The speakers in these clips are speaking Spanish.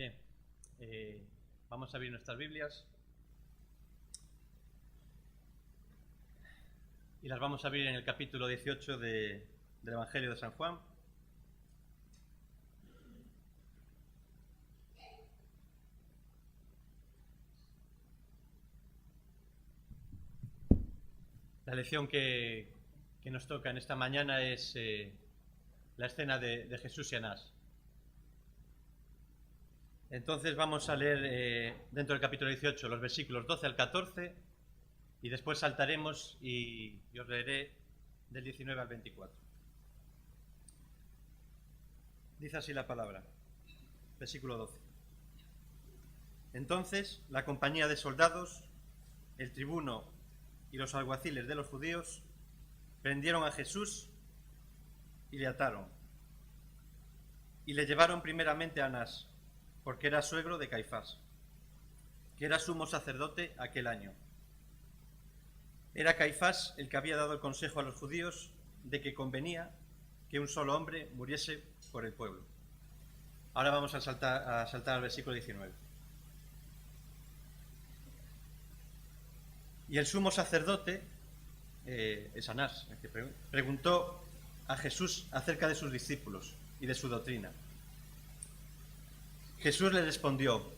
Bien, vamos a abrir nuestras Biblias y las vamos a abrir en el capítulo 18 del Evangelio de San Juan. La lección que nos toca en esta mañana es la escena de Jesús y Anás. Entonces vamos a leer dentro del capítulo 18 los versículos 12 al 14 y después saltaremos y os leeré del 19 al 24. Dice así la palabra, versículo 12. Entonces la compañía de soldados, el tribuno y los alguaciles de los judíos prendieron a Jesús y le ataron. Y le llevaron primeramente a Anás, porque era suegro de Caifás, que era sumo sacerdote aquel año. Era Caifás el que había dado el consejo a los judíos de que convenía que un solo hombre muriese por el pueblo. Ahora vamos a saltar al versículo 19. Y el sumo sacerdote, es Anás, el que preguntó a Jesús acerca de sus discípulos y de su doctrina. Jesús le respondió: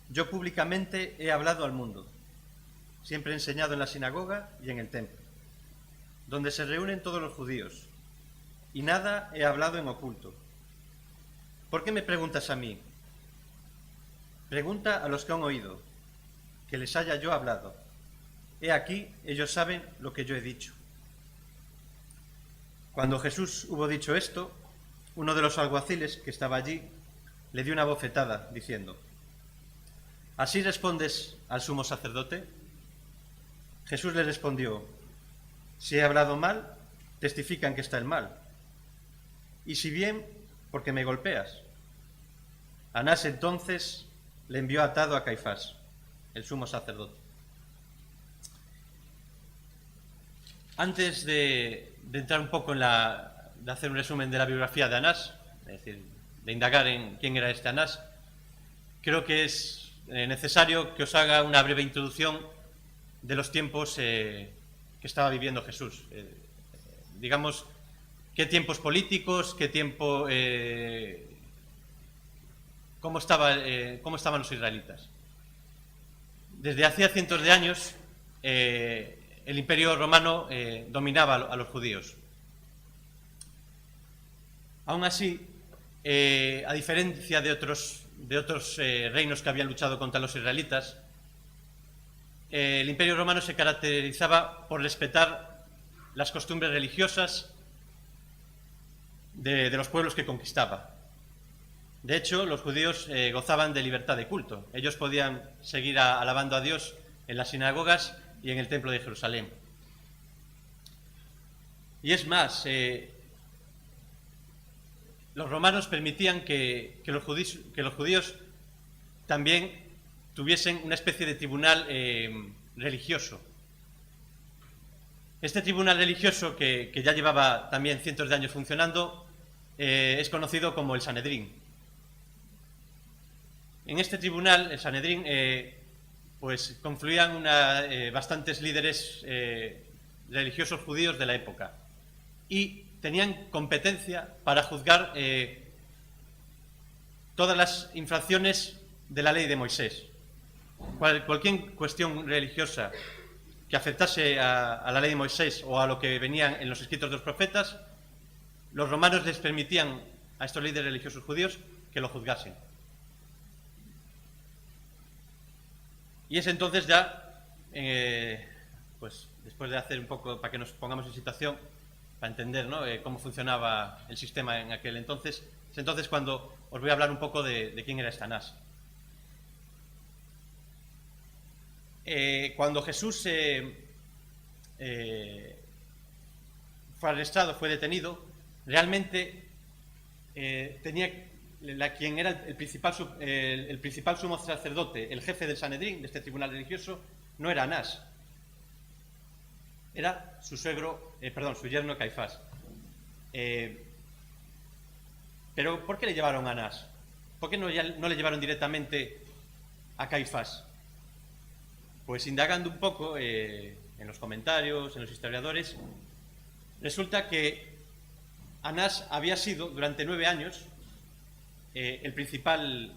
yo públicamente he hablado al mundo, siempre he enseñado en la sinagoga y en el templo, donde se reúnen todos los judíos, y nada he hablado en oculto. ¿Por qué me preguntas a mí? Pregunta a los que han oído, que les haya yo hablado. He aquí, ellos saben lo que yo he dicho. Cuando Jesús hubo dicho esto, uno de los alguaciles que estaba allí le dio una bofetada, diciendo: ¿así respondes al sumo sacerdote? Jesús le respondió: si he hablado mal, testifican que está el mal. Y si bien, ¿por qué me golpeas? Anás entonces le envió atado a Caifás, el sumo sacerdote. Antes de entrar un poco de hacer un resumen de la biografía de Anás, es decir, de indagar en quién era este Anás, creo que es necesario que os haga una breve introducción de los tiempos que estaba viviendo Jesús. Digamos, qué tiempos políticos, qué tiempo, cómo estaban los israelitas. Desde hacía cientos de años, el Imperio Romano dominaba a los judíos. Aún así, a diferencia de otros reinos que habían luchado contra los israelitas, el Imperio Romano se caracterizaba por respetar las costumbres religiosas de los pueblos que conquistaba. De hecho, los judíos gozaban de libertad de culto. Ellos podían seguir alabando a Dios en las sinagogas y en el templo de Jerusalén. Y es más, los romanos permitían que los judíos también tuviesen una especie de tribunal religioso. Este tribunal religioso, que ya llevaba también cientos de años funcionando, es conocido como el Sanedrín. En este tribunal, el Sanedrín, pues confluían bastantes líderes religiosos judíos de la época y tenían competencia para juzgar todas las infracciones de la ley de Moisés. Cualquier cuestión religiosa que afectase a la ley de Moisés o a lo que venían en los escritos de los profetas, los romanos les permitían a estos líderes religiosos judíos que lo juzgasen. Y es entonces ya, pues después de hacer un poco, para que nos pongamos en situación, para entender, ¿no?, cómo funcionaba el sistema en aquel entonces, es entonces cuando os voy a hablar un poco de quién era este Anás. Cuando Jesús fue arrestado, fue detenido, realmente quien era el principal sumo sacerdote, el jefe del Sanedrín, de este tribunal religioso, no era Anás, era su yerno Caifás. Pero ¿por qué le llevaron a Anás? ¿por qué no le llevaron directamente a Caifás? Pues indagando un poco en los comentarios, en los historiadores, resulta que Anás había sido durante 9 años el principal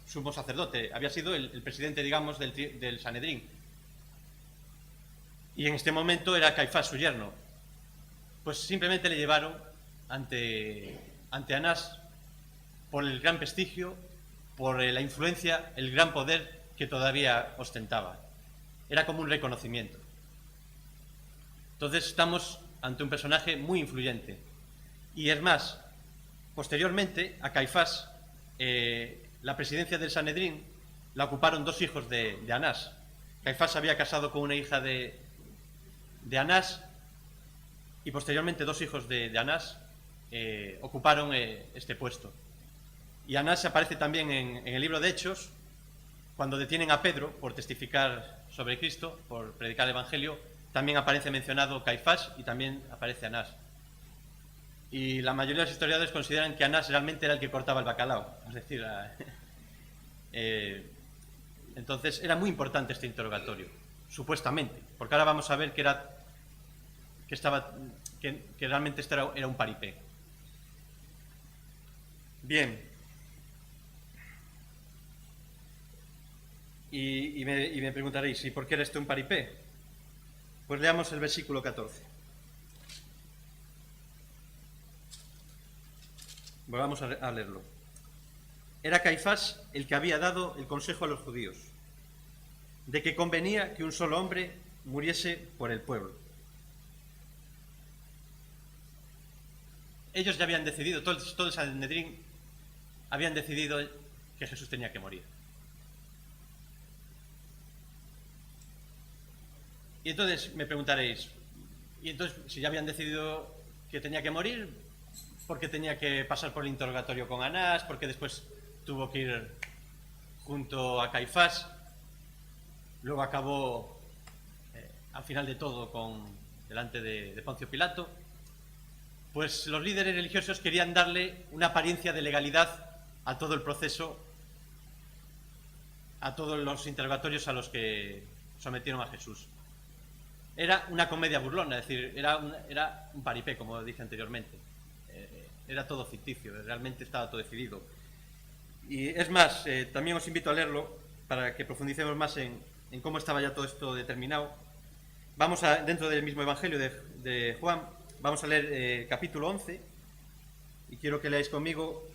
sumo sacerdote, había sido el presidente, digamos, del Sanedrín. Y en este momento era Caifás, su yerno. Pues simplemente le llevaron ante Anás por el gran prestigio, por la influencia, el gran poder que todavía ostentaba. Era como un reconocimiento. Entonces estamos ante un personaje muy influyente. Y es más, posteriormente a Caifás, la presidencia del Sanedrín la ocuparon 2 hijos de Anás. Caifás había casado con una hija de Anás, y posteriormente 2 hijos de Anás ocuparon este puesto. Y Anás aparece también en el libro de Hechos, cuando detienen a Pedro por testificar sobre Cristo, por predicar el Evangelio. También aparece mencionado Caifás y también aparece Anás. Y la mayoría de los historiadores consideran que Anás realmente era el que cortaba el bacalao. Es decir, entonces era muy importante este interrogatorio, supuestamente, porque ahora vamos a ver que realmente esto era un paripé. Bien. Y me preguntaréis, ¿y por qué era esto un paripé? Pues leamos el versículo 14. Volvamos a leerlo. Era Caifás el que había dado el consejo a los judíos de que convenía que un solo hombre muriese por el pueblo. Ellos ya habían decidido, todo el Sanedrín habían decidido que Jesús tenía que morir. Y entonces me preguntaréis, y entonces si ya habían decidido que tenía que morir, ¿por qué tenía que pasar por el interrogatorio con Anás? ¿Por qué después tuvo que ir junto a Caifás? Luego acabó al final de todo delante de Poncio Pilato. Pues los líderes religiosos querían darle una apariencia de legalidad a todo el proceso, a todos los interrogatorios a los que sometieron a Jesús. Era una comedia burlona, es decir, era un paripé, como dije anteriormente. Era todo ficticio, realmente estaba todo decidido. Y es más, también os invito a leerlo para que profundicemos más en cómo estaba ya todo esto determinado. Vamos dentro del mismo Evangelio de Juan, vamos a leer capítulo 11, y quiero que leáis conmigo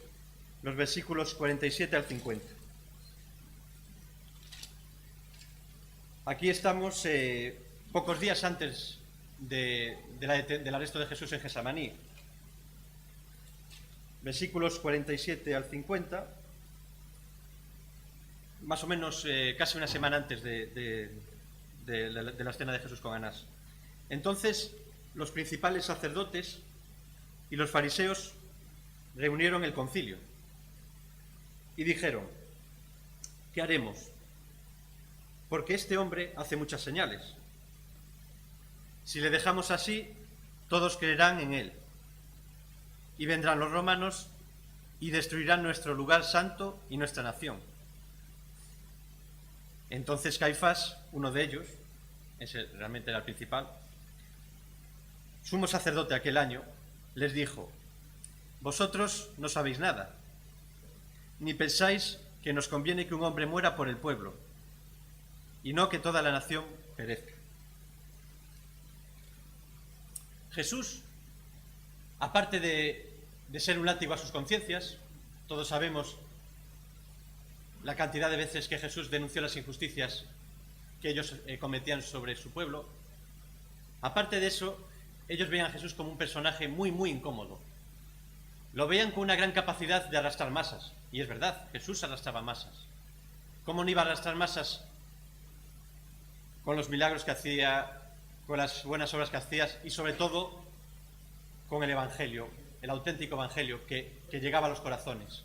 los versículos 47 al 50. Aquí estamos pocos días antes del arresto de Jesús en Gesamaní. Versículos 47 al 50, más o menos casi una semana antes de la escena de Jesús con Anás. Entonces los principales sacerdotes y los fariseos reunieron el concilio y dijeron: ¿qué haremos? Porque este hombre hace muchas señales. Si le dejamos así, todos creerán en él, y vendrán los romanos y destruirán nuestro lugar santo y nuestra nación. Entonces Caifás, uno de ellos, ese realmente era el principal, sumo sacerdote aquel año, les dijo: vosotros no sabéis nada, ni pensáis que nos conviene que un hombre muera por el pueblo, y no que toda la nación perezca. Jesús, aparte de ser un látigo a sus conciencias, todos sabemos la cantidad de veces que Jesús denunció las injusticias que ellos cometían sobre su pueblo. Aparte de eso, ellos veían a Jesús como un personaje muy, muy incómodo. Lo veían con una gran capacidad de arrastrar masas, y es verdad, Jesús arrastraba masas. ¿Cómo no iba a arrastrar masas con los milagros que hacía, con las buenas obras que hacía, y sobre todo con el Evangelio, el auténtico Evangelio que llegaba a los corazones?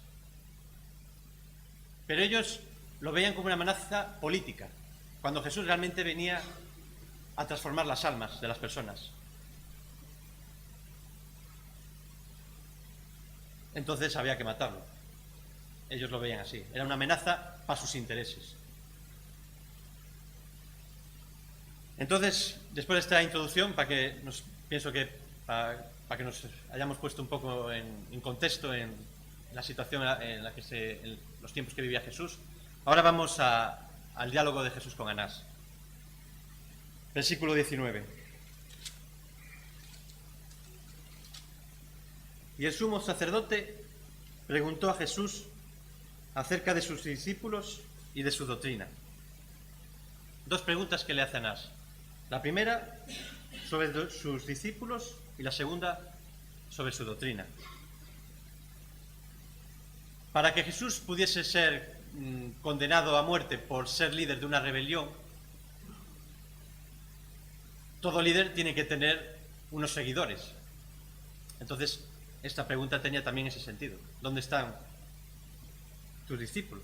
Pero ellos lo veían como una amenaza política, cuando Jesús realmente venía a transformar las almas de las personas. Entonces había que matarlo. Ellos lo veían así. Era una amenaza para sus intereses. Entonces, después de esta introducción, pienso que para que nos hayamos puesto un poco en contexto en la situación en los tiempos que vivía Jesús, ahora vamos al diálogo de Jesús con Anás. Versículo 19. Y el sumo sacerdote preguntó a Jesús acerca de sus discípulos y de su doctrina. Dos preguntas que le hace Anás. La primera sobre sus discípulos y la segunda sobre su doctrina. Para que Jesús pudiese ser condenado a muerte por ser líder de una rebelión, todo líder tiene que tener unos seguidores. Entonces, esta pregunta tenía también ese sentido. ¿Dónde están tus discípulos,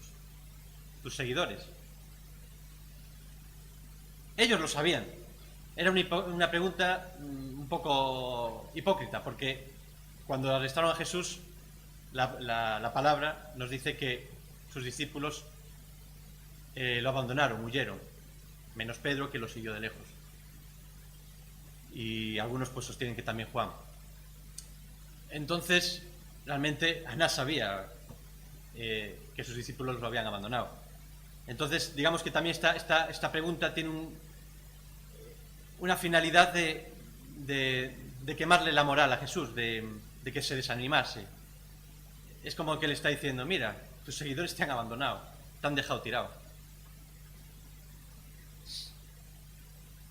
tus seguidores? Ellos lo sabían. Era una pregunta un poco hipócrita, porque cuando arrestaron a Jesús, la palabra nos dice que sus discípulos lo abandonaron, huyeron, menos Pedro, que lo siguió de lejos. Y algunos pues sostienen que también Juan. Entonces, realmente Anás sabía que sus discípulos lo habían abandonado. Entonces, digamos que también esta pregunta tiene una finalidad de quemarle la moral a Jesús, de que se desanimase. Es como que le está diciendo, mira, tus seguidores te han abandonado, te han dejado tirado.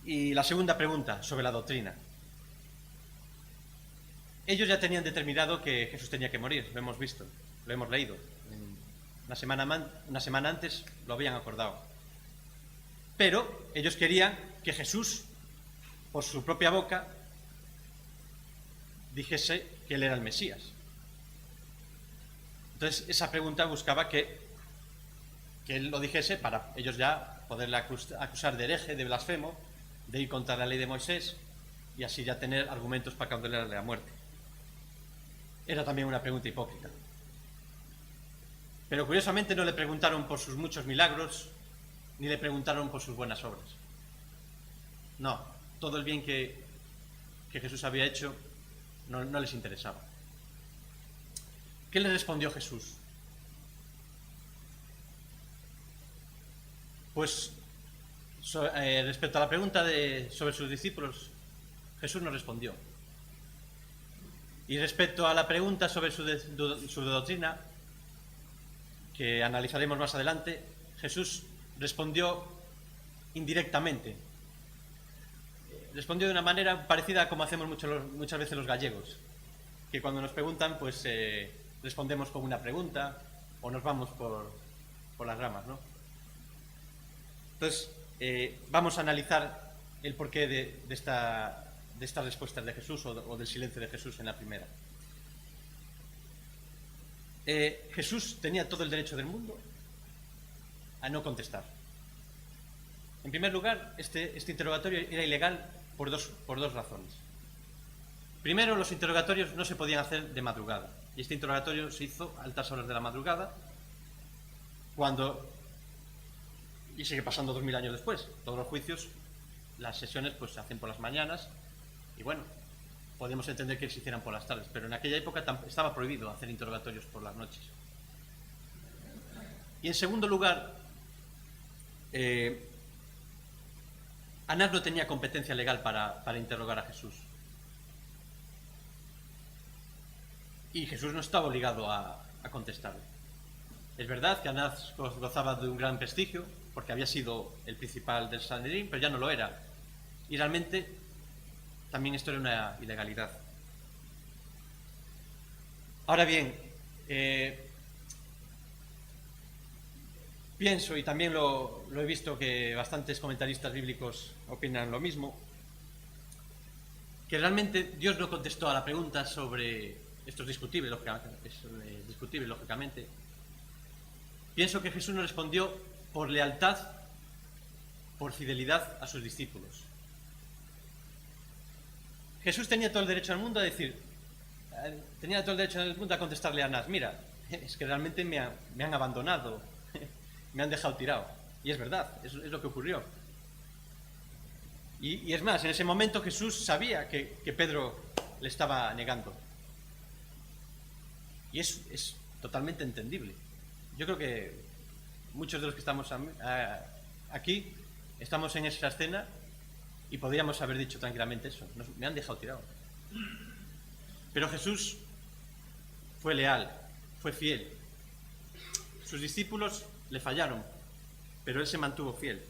Y la segunda pregunta, sobre la doctrina. Ellos ya tenían determinado que Jesús tenía que morir, lo hemos visto, lo hemos leído. Una semana antes lo habían acordado. Pero ellos querían que Jesús, por su propia boca, dijese que él era el Mesías. Entonces, esa pregunta buscaba que él lo dijese para ellos ya poderle acusar de hereje, de blasfemo, de ir contra la ley de Moisés y así ya tener argumentos para condenarle a muerte. Era también una pregunta hipócrita. Pero curiosamente no le preguntaron por sus muchos milagros, ni le preguntaron por sus buenas obras. No, todo el bien que Jesús había hecho no les interesaba. ¿Qué le respondió Jesús? Pues respecto a la pregunta sobre sus discípulos, Jesús no respondió. Y respecto a la pregunta sobre su doctrina, que analizaremos más adelante, Jesús respondió indirectamente. Respondió de una manera parecida a como hacemos muchas veces los gallegos, que cuando nos preguntan, pues respondemos con una pregunta o nos vamos por las ramas, ¿no? Entonces, vamos a analizar el porqué de estas respuestas de Jesús o del silencio de Jesús en la primera. Jesús tenía todo el derecho del mundo a no contestar. En primer lugar, este interrogatorio era ilegal por dos razones. Primero, los interrogatorios no se podían hacer de madrugada. Y este interrogatorio se hizo a altas horas de la madrugada, y sigue pasando 2000 años después. Todos los juicios, las sesiones, pues se hacen por las mañanas. Y bueno, podemos entender que se hicieran por las tardes, pero en aquella época estaba prohibido hacer interrogatorios por las noches. Y en segundo lugar, Anás no tenía competencia legal para interrogar a Jesús. Y Jesús no estaba obligado a contestarle. Es verdad que Anás gozaba de un gran prestigio, porque había sido el principal del Sanedrín, pero ya no lo era. Y realmente también esto era una ilegalidad. Ahora bien, pienso, y también lo he visto que bastantes comentaristas bíblicos opinan lo mismo, que realmente Dios no contestó a la pregunta sobre... Esto es discutible, lógicamente. Pienso que Jesús no respondió por lealtad, por fidelidad a sus discípulos. Jesús tenía todo el derecho del mundo a contestarle a Anás, mira, es que realmente me han abandonado, me han dejado tirado. Y es verdad, es lo que ocurrió. Y es más, en ese momento Jesús sabía que Pedro le estaba negando. Y es totalmente entendible. Yo creo que muchos de los que estamos aquí estamos en esa escena y podríamos haber dicho tranquilamente eso. Me han dejado tirado. Pero Jesús fue leal, fue fiel. Sus discípulos le fallaron, pero él se mantuvo fiel.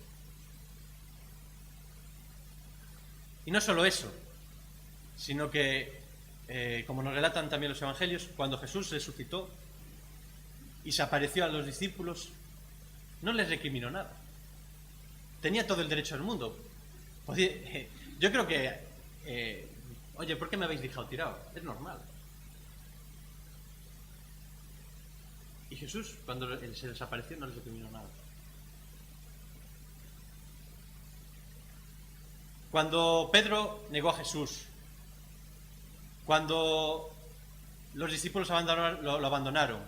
Y no solo eso, sino que, como nos relatan también los evangelios, cuando Jesús resucitó y se apareció a los discípulos, no les recriminó nada. Tenía todo el derecho del mundo. Yo creo que, oye, ¿por qué me habéis dejado tirado? Es normal. Y Jesús, cuando se les apareció, no les recriminó nada. Cuando Pedro negó a Jesús, cuando los discípulos lo abandonaron,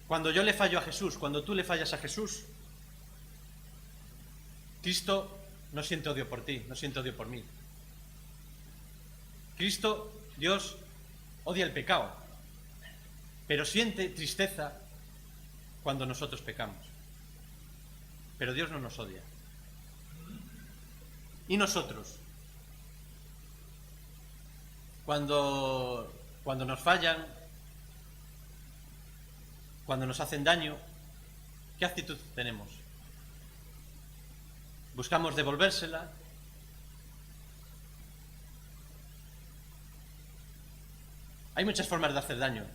cuando yo le fallo a Jesús, cuando tú le fallas a Jesús, Cristo no siente odio por ti, no siente odio por mí. Cristo, Dios, odia el pecado, pero siente tristeza cuando nosotros pecamos. Pero Dios no nos odia. ¿Y nosotros? Cuando nos fallan, cuando nos hacen daño, ¿qué actitud tenemos? ¿Buscamos devolvérsela? Hay muchas formas de hacer daño.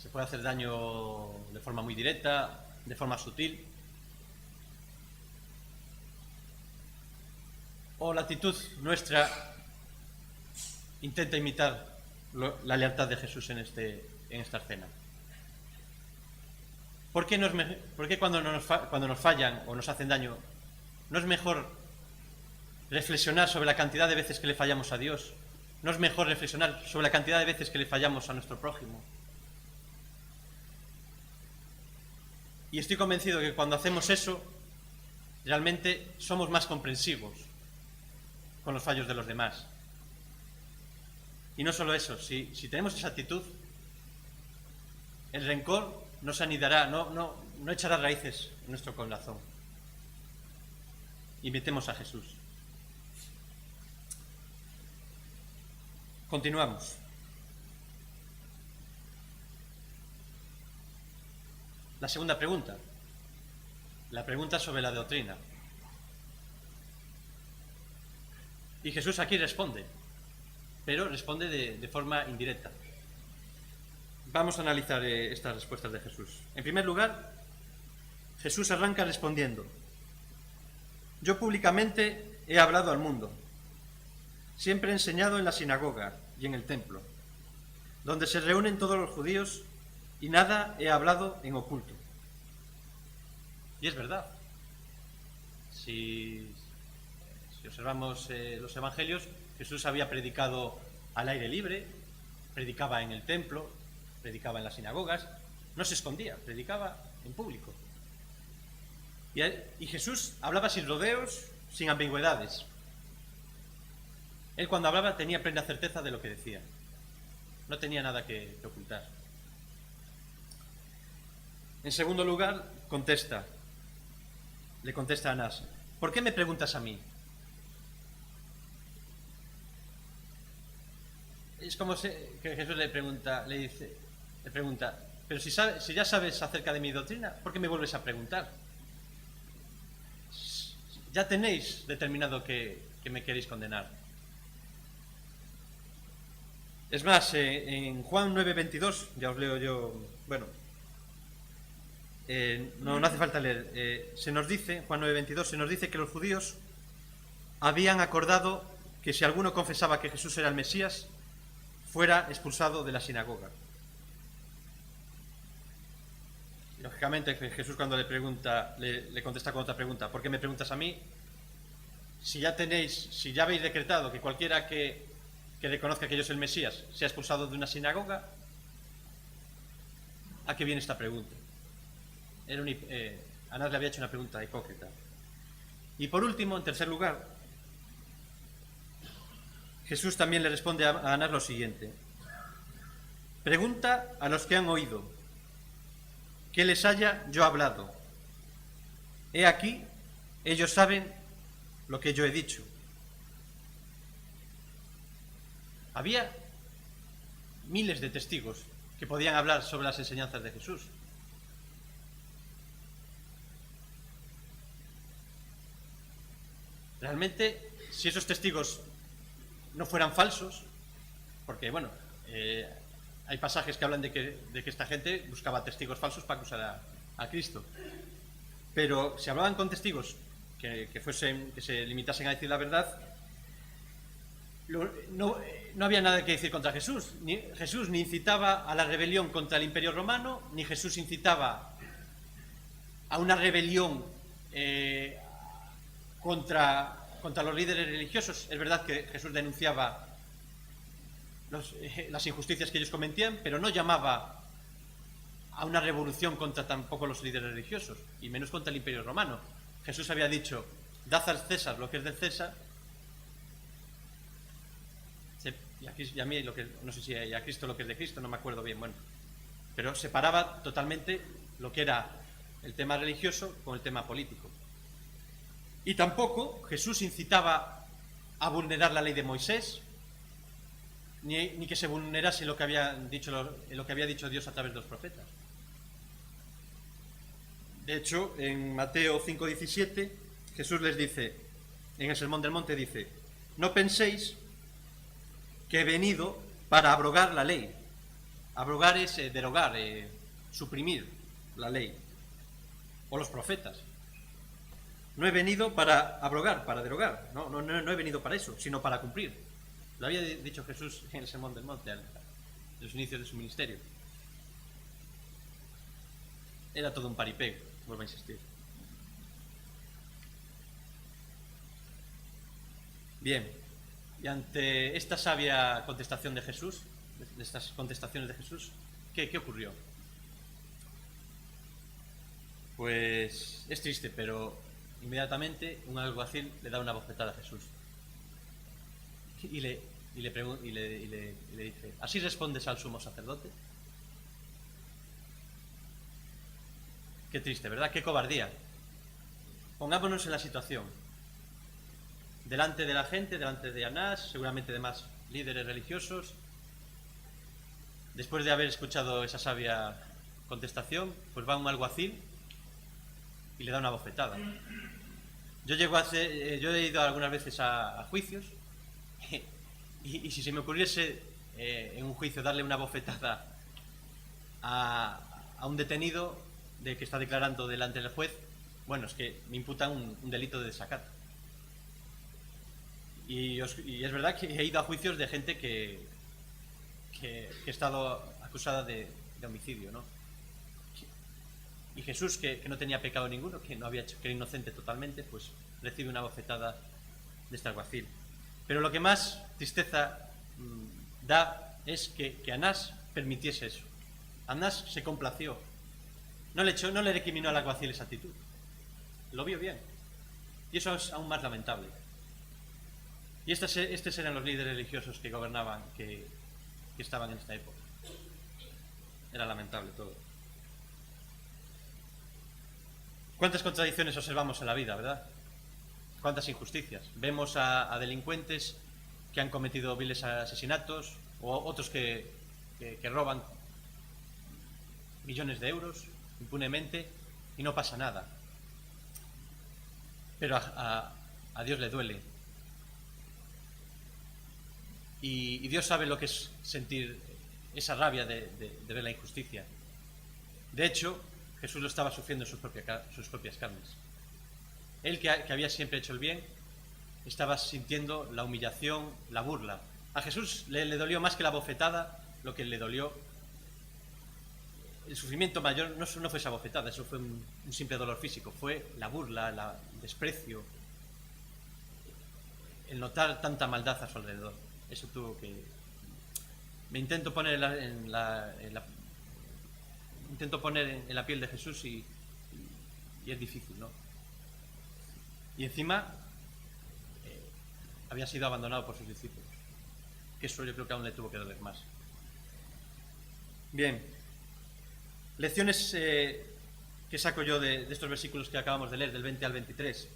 Se puede hacer daño de forma muy directa, de forma sutil. O la actitud nuestra intenta imitar la lealtad de Jesús en esta escena. ¿Por qué cuando nos fallan o nos hacen daño, no es mejor reflexionar sobre la cantidad de veces que le fallamos a Dios? ¿No es mejor reflexionar sobre la cantidad de veces que le fallamos a nuestro prójimo? Y estoy convencido que cuando hacemos eso, realmente somos más comprensivos con los fallos de los demás. Y no solo eso, si tenemos esa actitud, el rencor no se anidará, no echará raíces en nuestro corazón. Imitemos a Jesús. Continuamos. La segunda pregunta. La pregunta sobre la doctrina. Y Jesús aquí responde, pero responde de forma indirecta. Vamos a analizar estas respuestas de Jesús. En primer lugar, Jesús arranca respondiendo: yo públicamente he hablado al mundo. Siempre he enseñado en la sinagoga y en el templo, donde se reúnen todos los judíos, y nada he hablado en oculto. Y es verdad. Si observamos los evangelios, Jesús había predicado al aire libre, predicaba en el templo, predicaba en las sinagogas, no se escondía, predicaba en público. Y Jesús hablaba sin rodeos, sin ambigüedades. Él cuando hablaba tenía plena certeza de lo que decía. No tenía nada que ocultar. En segundo lugar, le contesta a Anás: ¿por qué me preguntas a mí? Es como que Jesús le pregunta, pero si ya sabes acerca de mi doctrina, ¿por qué me vuelves a preguntar? Ya tenéis determinado que me queréis condenar. Es más, en Juan 9:22, ya os leo yo, no hace falta leer, se nos dice, Juan 9:22, se nos dice que los judíos habían acordado que si alguno confesaba que Jesús era el Mesías, fuera expulsado de la sinagoga. Lógicamente Jesús, cuando le pregunta, le contesta con otra pregunta: ¿por qué me preguntas a mí? Si ya habéis decretado que cualquiera que que reconozca que yo soy el Mesías, sea expulsado de una sinagoga, ¿a qué viene esta pregunta? Anás le había hecho una pregunta hipócrita. Y por último, en tercer lugar, Jesús también le responde a Anás lo siguiente: pregunta a los que han oído, ¿qué les haya yo hablado? He aquí, ellos saben lo que yo he dicho. Había miles de testigos que podían hablar sobre las enseñanzas de Jesús. Realmente, si esos testigos no fueran falsos, porque, bueno, hay pasajes que hablan de que esta gente buscaba testigos falsos para acusar a Cristo. Pero si hablaban con testigos que se limitasen a decir la verdad, no había nada que decir contra Jesús. Jesús ni incitaba a la rebelión contra el Imperio Romano, ni Jesús incitaba a una rebelión contra los líderes religiosos. Es verdad que Jesús denunciaba las injusticias que ellos cometían, pero no llamaba a una revolución contra tampoco los líderes religiosos, y menos contra el Imperio Romano. Jesús había dicho: dad al César lo que es del César, y a mí no sé si a Cristo lo que es de Cristo, no me acuerdo bien, bueno, pero separaba totalmente lo que era el tema religioso con el tema político. Y tampoco Jesús incitaba a vulnerar la ley de Moisés, ni que se vulnerase lo que había dicho Dios a través de los profetas. De hecho, en Mateo 5:17, Jesús les dice, en el Sermón del Monte dice: no penséis que he venido para abrogar la ley. Abrogar es derogar, suprimir la ley, o los profetas. No he venido para abrogar, para derogar, no he venido para eso, sino para cumplir. Lo había dicho Jesús en el Sermón del Monte, en los inicios de su ministerio. Era todo un paripé, vuelvo a insistir. Bien, y ante esta sabia contestación de Jesús, de estas contestaciones de Jesús, ¿qué ocurrió? Pues es triste, pero inmediatamente un alguacil le da una bofetada a Jesús y le dice: ¿así respondes al sumo sacerdote? Qué triste, ¿verdad? Qué cobardía. Pongámonos en la situación. Delante de la gente, delante de Anás, seguramente de más líderes religiosos, después de haber escuchado esa sabia contestación, pues va un alguacil y le da una bofetada. Yo he ido algunas veces a juicios y si se me ocurriese en un juicio darle una bofetada a un detenido de que está declarando delante del juez, bueno, es que me imputan un delito de desacato. Y es verdad que he ido a juicios de gente que ha estado acusada de homicidio, ¿no? Y Jesús, que no tenía pecado ninguno, que no había hecho, que era inocente totalmente, pues recibe una bofetada de este alguacil. Pero lo que más tristeza da es que Anás permitiese eso. Anás se complació. No le recriminó al alguacil esa actitud. Lo vio bien. Y eso es aún más lamentable. Y estos eran los líderes religiosos que gobernaban, que estaban en esta época. Era lamentable todo. ¿Cuántas contradicciones observamos en la vida, verdad? ¿Cuántas injusticias? Vemos a delincuentes que han cometido viles asesinatos, o otros que roban millones de euros impunemente y no pasa nada. Pero a Dios le duele. Y Dios sabe lo que es sentir esa rabia de ver la injusticia. De hecho, Jesús lo estaba sufriendo en sus propias carnes. Él que había siempre hecho el bien, estaba sintiendo la humillación, la burla. A Jesús le dolió más que la bofetada, lo que le dolió. El sufrimiento mayor no fue esa bofetada, eso fue un simple dolor físico, fue la burla, el desprecio, el notar tanta maldad a su alrededor. eso tuvo que... Me intento poner intento poner en la piel de Jesús y es difícil, ¿no? Y encima había sido abandonado por sus discípulos, que eso yo creo que aún le tuvo que doler más. Bien, lecciones que saco yo de estos versículos que acabamos de leer, del 20 al 23.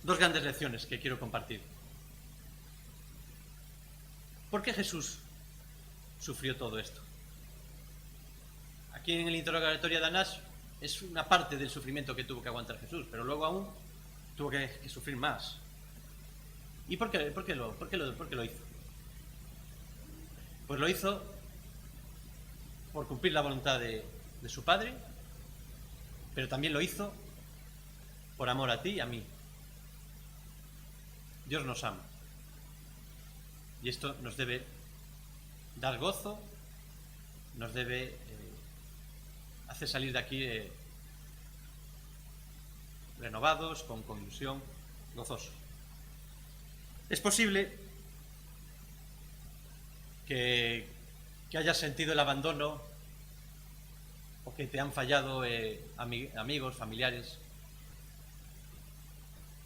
Dos grandes lecciones que quiero compartir. ¿Por qué Jesús sufrió todo esto? Aquí en el interrogatorio de Anás es una parte del sufrimiento que tuvo que aguantar Jesús, pero luego aún tuvo que sufrir más. ¿Y por qué lo hizo? Pues lo hizo por cumplir la voluntad de su Padre, pero también lo hizo por amor a ti y a mí. Dios nos ama. Y esto nos debe dar gozo, nos debe hacer salir de aquí renovados, con ilusión, gozosos. Es posible que hayas sentido el abandono o que te han fallado amigos, familiares.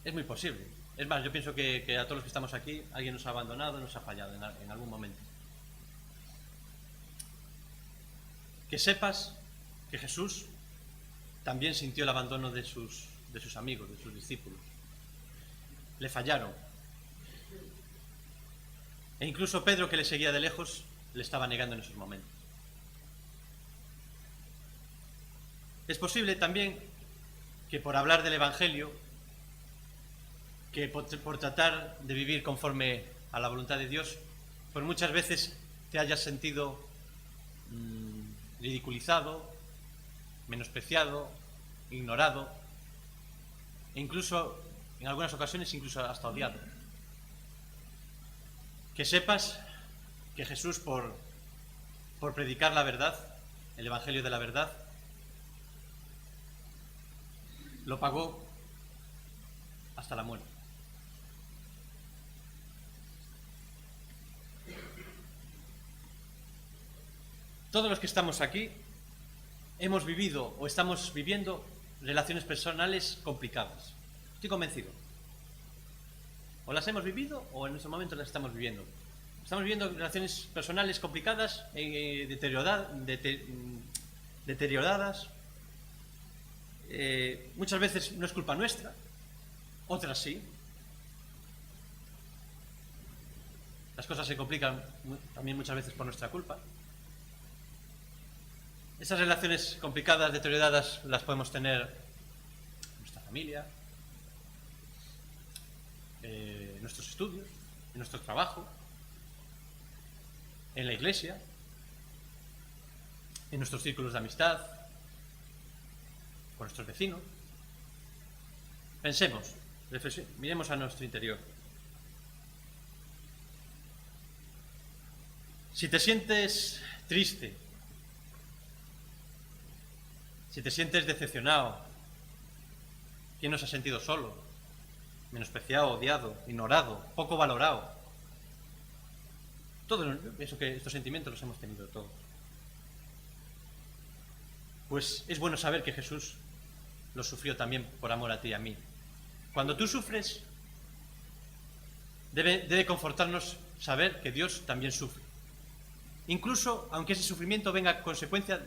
Es muy posible. Es más, yo pienso que a todos los que estamos aquí alguien nos ha abandonado, nos ha fallado en algún momento. Que sepas que Jesús también sintió el abandono de sus amigos, de sus discípulos. Le fallaron. E incluso Pedro, que le seguía de lejos, le estaba negando en esos momentos. Es posible también que por hablar del Evangelio, que por tratar de vivir conforme a la voluntad de Dios, pues muchas veces te hayas sentido ridiculizado, menospreciado, ignorado, e incluso, en algunas ocasiones, incluso hasta odiado. Que sepas que Jesús, por predicar la verdad, el Evangelio de la verdad, lo pagó hasta la muerte. Todos los que estamos aquí hemos vivido o estamos viviendo relaciones personales complicadas. Estoy convencido. O las hemos vivido o en estos momentos las estamos viviendo. Estamos viviendo relaciones personales complicadas, deterioradas. Muchas veces no es culpa nuestra, otras sí. Las cosas se complican también muchas veces por nuestra culpa. Esas relaciones complicadas, deterioradas, las podemos tener en nuestra familia, en nuestros estudios, en nuestro trabajo, en la iglesia, en nuestros círculos de amistad, con nuestros vecinos. Pensemos, miremos a nuestro interior. Si te sientes triste, si te sientes decepcionado, ¿quién no se ha sentido solo, menospreciado, odiado, ignorado, poco valorado? Todo eso, que estos sentimientos los hemos tenido todos. Pues es bueno saber que Jesús los sufrió también por amor a ti y a mí. Cuando tú sufres, debe confortarnos saber que Dios también sufre. Incluso aunque ese sufrimiento venga a consecuencia,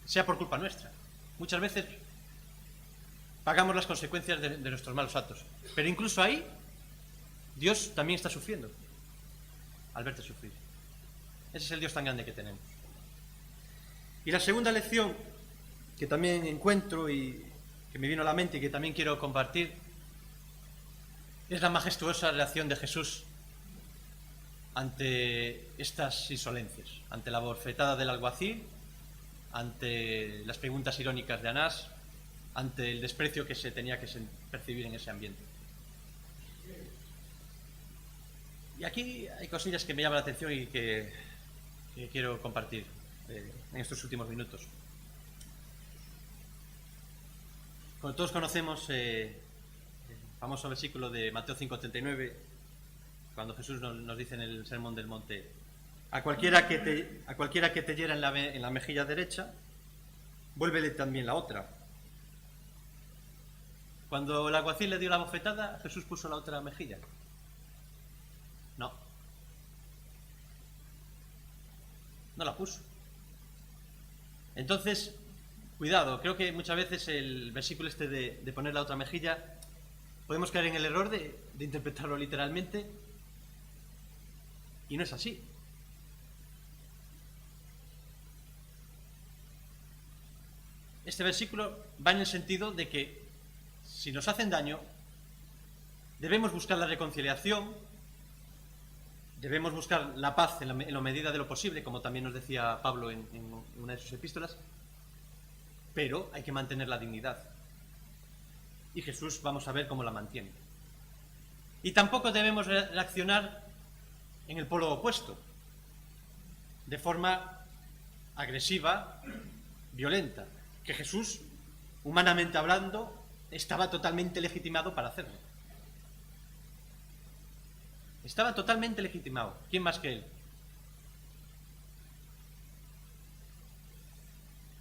sea por culpa nuestra. Muchas veces pagamos las consecuencias de nuestros malos actos. Pero incluso ahí, Dios también está sufriendo al verte sufrir. Ese es el Dios tan grande que tenemos. Y la segunda lección que también encuentro y que me vino a la mente y que también quiero compartir es la majestuosa reacción de Jesús ante estas insolencias, ante la bofetada del alguacil, ante las preguntas irónicas de Anás, ante el desprecio que se tenía que percibir en ese ambiente. Y aquí hay cosillas que me llaman la atención y que quiero compartir en estos últimos minutos. Como todos conocemos el famoso versículo de Mateo 5:39, cuando Jesús nos dice en el Sermón del Monte: a cualquiera que te hiera en la mejilla derecha, vuélvele también la otra. Cuando el alguacil le dio la bofetada, Jesús puso la otra mejilla. No la puso. Entonces, cuidado, creo que muchas veces el versículo este de poner la otra mejilla, podemos caer en el error de interpretarlo literalmente, y no es así. Este versículo va en el sentido de que si nos hacen daño, debemos buscar la reconciliación, debemos buscar la paz en la medida de lo posible, como también nos decía Pablo en una de sus epístolas, pero hay que mantener la dignidad. Y Jesús, vamos a ver cómo la mantiene. Y tampoco debemos reaccionar en el polo opuesto, de forma agresiva, violenta, que Jesús, humanamente hablando, estaba totalmente legitimado para hacerlo. Estaba totalmente legitimado. ¿Quién más que él?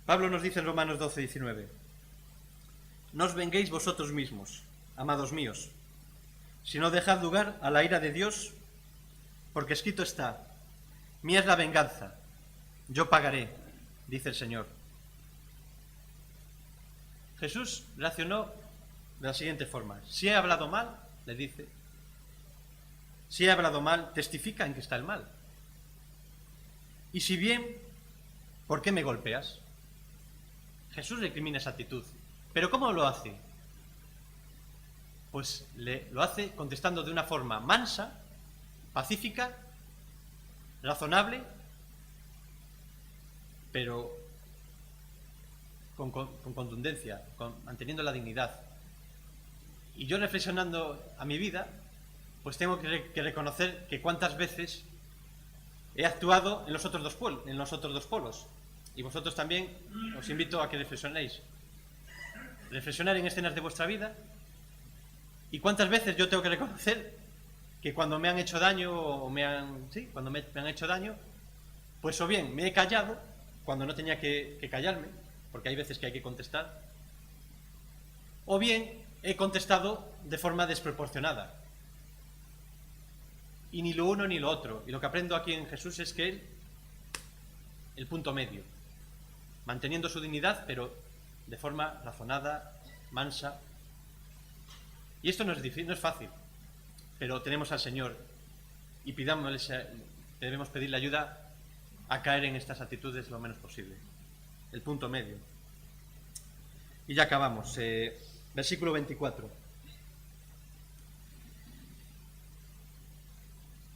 Pablo nos dice en Romanos 12:19: no os venguéis vosotros mismos, amados míos, sino dejad lugar a la ira de Dios, porque escrito está: mía es la venganza, yo pagaré, dice el Señor. Jesús reaccionó de la siguiente forma: si he hablado mal, le dice, si he hablado mal, testifica en que está el mal. Y si bien, ¿por qué me golpeas? Jesús recrimina esa actitud. ¿Pero cómo lo hace? Pues lo hace contestando de una forma mansa, pacífica, razonable, pero con contundencia, manteniendo la dignidad. Y yo, reflexionando a mi vida, pues tengo que reconocer que cuántas veces he actuado en los otros dos polos. Y vosotros también os invito a que reflexionéis. Reflexionar en escenas de vuestra vida. Y cuántas veces yo tengo que reconocer que cuando me han hecho daño, cuando me han hecho daño, pues o bien me he callado cuando no tenía que callarme, porque hay veces que hay que contestar, o bien he contestado de forma desproporcionada. Y ni lo uno ni lo otro. Y lo que aprendo aquí en Jesús es que él, el punto medio, manteniendo su dignidad, pero de forma razonada, mansa. Y esto no es difícil, no es fácil, pero tenemos al Señor y debemos pedirle ayuda a caer en estas actitudes lo menos posible. El punto medio. Y ya acabamos. Versículo 24.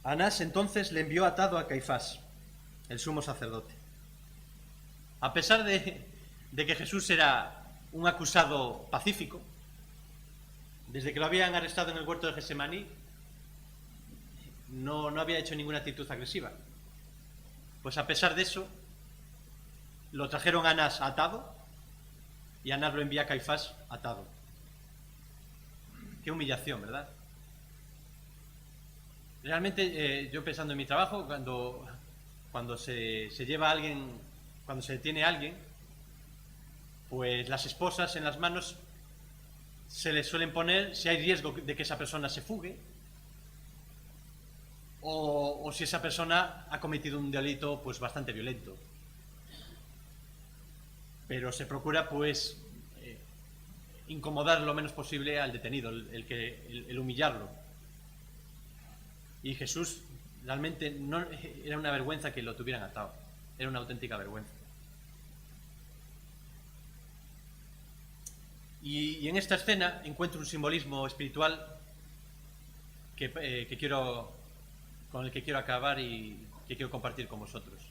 Anás entonces le envió atado a Caifás, el sumo sacerdote. A pesar de que Jesús era un acusado pacífico, desde que lo habían arrestado en el huerto de Getsemaní, no había hecho ninguna actitud agresiva. Pues a pesar de eso, lo trajeron a Anás atado, y Anás lo envía a Caifás atado. Qué humillación, ¿verdad? Realmente, yo pensando en mi trabajo, cuando se lleva a alguien, cuando se detiene a alguien, pues las esposas en las manos se les suelen poner si hay riesgo de que esa persona se fugue, o si esa persona ha cometido un delito pues bastante violento. Pero se procura pues incomodar lo menos posible al detenido, el humillarlo. Y Jesús realmente no era una vergüenza que lo tuvieran atado, era una auténtica vergüenza. Y en esta escena encuentro un simbolismo espiritual con el que quiero acabar y que quiero compartir con vosotros.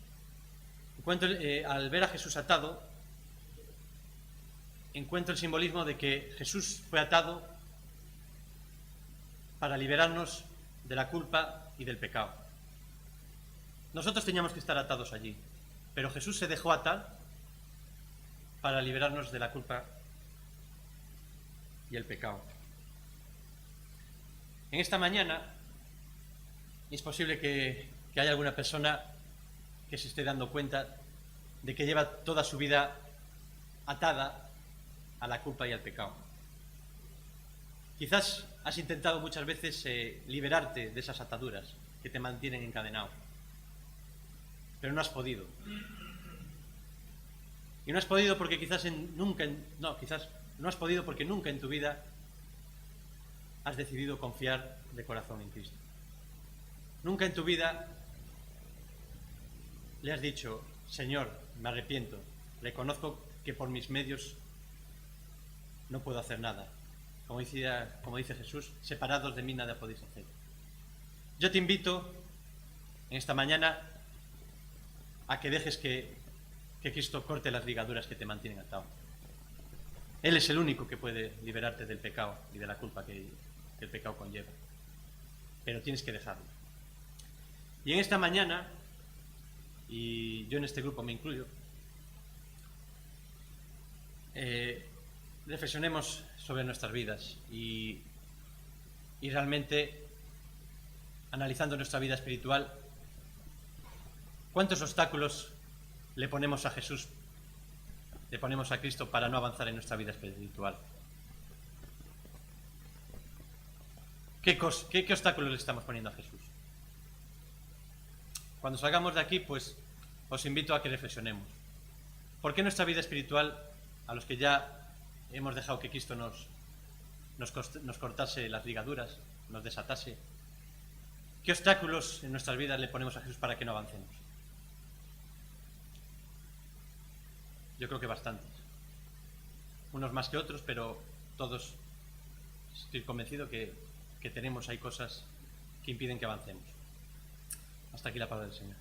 Al ver a Jesús atado, encuentro el simbolismo de que Jesús fue atado para liberarnos de la culpa y del pecado. Nosotros teníamos que estar atados allí, pero Jesús se dejó atar para liberarnos de la culpa y el pecado. En esta mañana es posible que haya alguna persona que se esté dando cuenta de que lleva toda su vida atada a la culpa y al pecado. Quizás has intentado muchas veces liberarte de esas ataduras que te mantienen encadenado, pero no has podido. Y no has podido porque quizás no has podido porque nunca en tu vida has decidido confiar de corazón en Cristo. Nunca en tu vida le has dicho: Señor, me arrepiento, reconozco que por mis medios no puedo hacer nada. Como dice Jesús, separados de mí nada podéis hacer. Yo te invito en esta mañana a que dejes que Cristo corte las ligaduras que te mantienen atado. Él es el único que puede liberarte del pecado y de la culpa que el pecado conlleva. Pero tienes que dejarlo. Y en esta mañana, y yo en este grupo me incluyo, reflexionemos sobre nuestras vidas y realmente, analizando nuestra vida espiritual, ¿cuántos obstáculos le ponemos a Jesús, le ponemos a Cristo para no avanzar en nuestra vida espiritual? ¿Qué obstáculos le estamos poniendo a Jesús? Cuando salgamos de aquí, pues os invito a que reflexionemos. ¿Por qué nuestra vida espiritual, a los que ya hemos dejado que Cristo nos cortase las ligaduras, nos desatase, qué obstáculos en nuestras vidas le ponemos a Jesús para que no avancemos? Yo creo que bastantes. Unos más que otros, pero todos estoy convencido que tenemos ahí cosas que impiden que avancemos. Hasta aquí la palabra del Señor.